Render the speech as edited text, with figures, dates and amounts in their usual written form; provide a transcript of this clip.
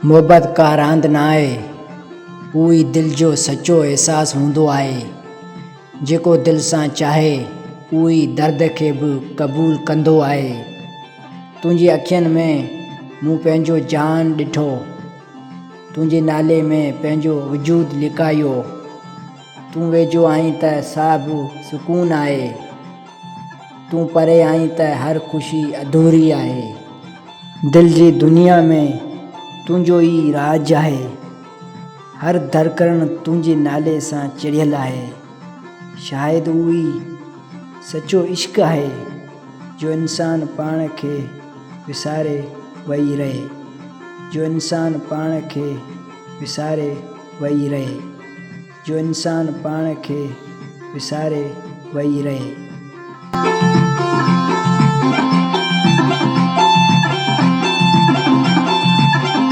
मोहब्बत का रांदि न आहे, उहो ई दिलि जो सचो अहसासु हूंदो आहे। जेको दिलि सां चाहे उहो ई दर्द खे बि क़बूलु कंदो आहे। तुंहिंजी अखियुनि में मूं पंहिंजो जान ॾिठो, तुंहिंजे नाले में पंहिंजो वजूद लिकायो। तूं वेझो आहीं त साह बि सुकून आहे, तूं परे आहीं त हर ख़ुशी अधूरी आहे। दिलि जी दुनिया में तुंहिंजो ई राज आहे, हर धड़कन तुंहिंजे नाले सां चढ़ियल आहे। शायद उहो ई सचो इश्क़ आहे जो इंसान पाण खे विसारे वेही रहे, जो इंसान पाण खे विसारे वेही रहे, जो इंसान पाण खे विसारे वेही रहे।